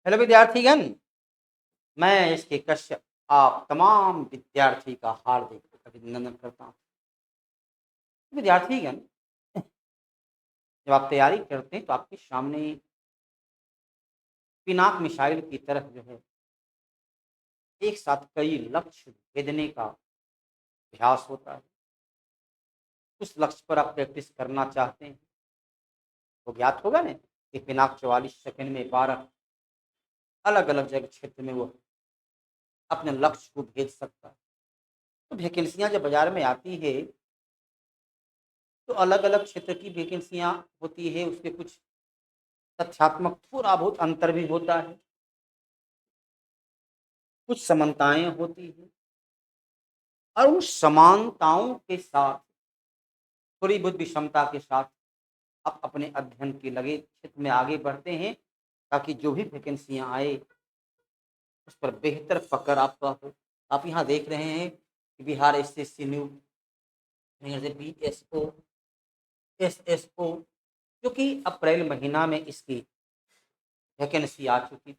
Hello विद्यार्थीगण, मैं इसके कश्यप आप तमाम विद्यार्थी का हार्दिक अभिनंदन करता हूँ। विद्यार्थीगण, जब आप तैयारी करते हैं तो आपके सामने पिनाक मिसाइल की तरह जो है एक साथ कई लक्ष्य भेदने का अभ्यास होता है। उस लक्ष्य पर आप प्रैक्टिस करना चाहते हैं तो ज्ञात होगा ना कि पिनाक 44 सेकंड में 12 अलग अलग जगह क्षेत्र में वो अपने लक्ष्य को भेज सकता है। तो वैकेंसियां जब बाजार में आती है तो अलग अलग क्षेत्र की वैकेंसियां होती है, उसके कुछ तथ्यात्मक थोड़ा बहुत अंतर भी होता है, कुछ समानताएं होती हैं और उन समानताओं के साथ थोड़ी बहुत विषमता के साथ आप अपने अध्ययन के लगे क्षेत्र में आगे बढ़ते हैं ताकि जो भी वैकेंसियां आए उस पर बेहतर पकड़ आपका हो। आप यहाँ देख रहे हैं कि Bihar SSC new BSO SSO जो कि अप्रैल महीना में इसकी वैकेंसी आ चुकी थी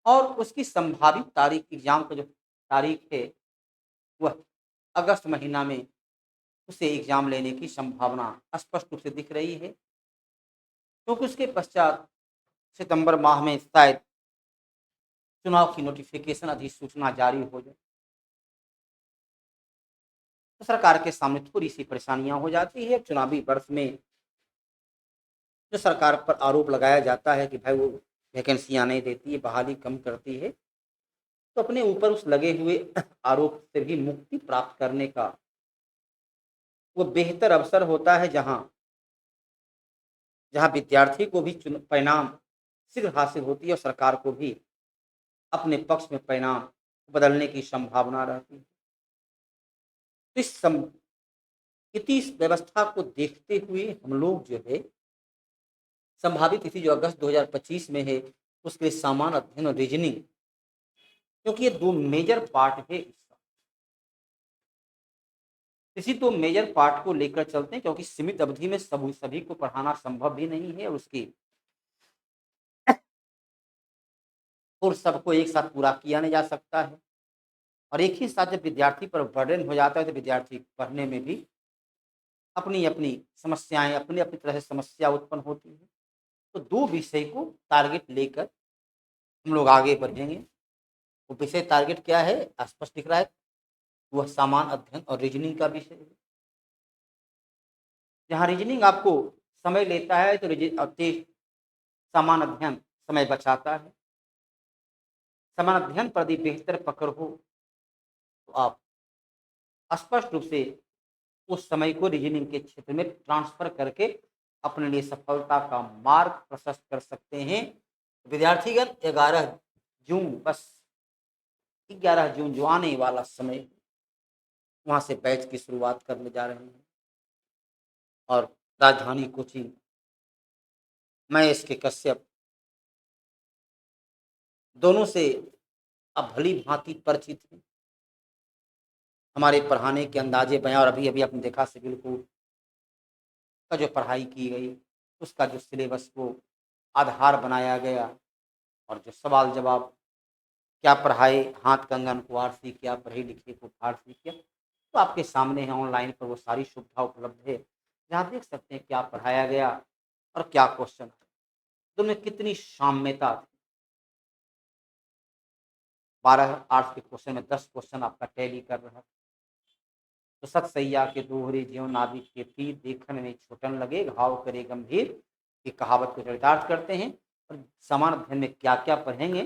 और उसकी संभावित तारीख, एग्जाम का जो तारीख है वह अगस्त महीना में उसे एग्जाम लेने की संभावना स्पष्ट रूप से दिख रही है, क्योंकि उसके पश्चात सितंबर माह में शायद चुनाव की नोटिफिकेशन अधिसूचना जारी हो जाए तो सरकार के सामने थोड़ी सी परेशानियां हो जाती है। चुनावी वर्ष में जो सरकार पर आरोप लगाया जाता है कि भाई वो वैकेंसियां नहीं देती है, बहाली कम करती है, तो अपने ऊपर उस लगे हुए आरोप से भी मुक्ति प्राप्त करने का वो बेहतर अवसर होता है, जहां जहां विद्यार्थी को भी परिणाम शीघ्र हासिल होती है और सरकार को भी अपने पक्ष में परिणाम बदलने की संभावना रहती है। तो इस व्यवस्था को देखते हुए हम लोग जो है संभावित तिथि जो अगस्त 2025 में है उसके लिए सामान्य अध्ययन और रीजनिंग, क्योंकि ये दो मेजर पार्ट है इसका, इसी दो मेजर पार्ट को लेकर चलते हैं, क्योंकि सीमित अवधि में सभी को पढ़ाना संभव भी नहीं है और उसकी और सबको एक साथ पूरा किया नहीं जा सकता है। और एक ही साथ जब विद्यार्थी पर बर्डन हो जाता है तो विद्यार्थी पढ़ने में भी अपनी अपनी समस्याएं, अपनी अपनी तरह से समस्या उत्पन्न होती है। तो दो विषय को टारगेट लेकर हम लोग आगे बढ़ेंगे। वो विषय टारगेट क्या है स्पष्ट दिख रहा है, वह सामान्य अध्ययन और रीजनिंग का विषय है। जहाँ रीजनिंग आपको समय लेता है तो सामान्य अध्ययन समय बचाता है। सामान्य अध्ययन पर यदि बेहतर पकड़ हो तो आप स्पष्ट रूप से उस समय को रीजनिंग के क्षेत्र में ट्रांसफर करके अपने लिए सफलता का मार्ग प्रशस्त कर सकते हैं। विद्यार्थीगण, 11 जून, बस 11 जून जो आने वाला समय, वहां से बैच की शुरुआत करने जा रहे हैं और राजधानी कोचिंग मैं इसके कश्यप दोनों से अब भली भांति परिचित हैं। हमारे पढ़ाने के अंदाजे बयां और अभी अभी आपने देखा सिविल कोड का जो पढ़ाई की गई, उसका जो सिलेबस को आधार बनाया गया और जो सवाल जवाब क्या पढ़ाए हाथ कंगन को आरसी, क्या पढ़े लिखे को फारसी किया, तो आपके सामने है ऑनलाइन पर वो सारी सुविधा उपलब्ध है, जहाँ देख सकते हैं क्या पढ़ाया गया और क्या क्वेश्चन है, दोनों में कितनी साम्यता थी। 12 आर्ट्स के क्वेश्चन में 10 क्वेश्चन आपका टैली कर रहा है। तो सत सैया के दोहरे ज्यों नाभिक के तीर देखने में छोटन लगे घाव करे गंभीर, की कहावत को चरितार्थ करते हैं। और समान अध्ययन में क्या क्या पढ़ेंगे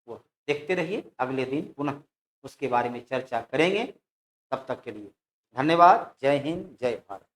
वो देखते रहिए, अगले दिन पुनः उसके बारे में चर्चा करेंगे। तब तक के लिए धन्यवाद। जय हिंद, जय भारत।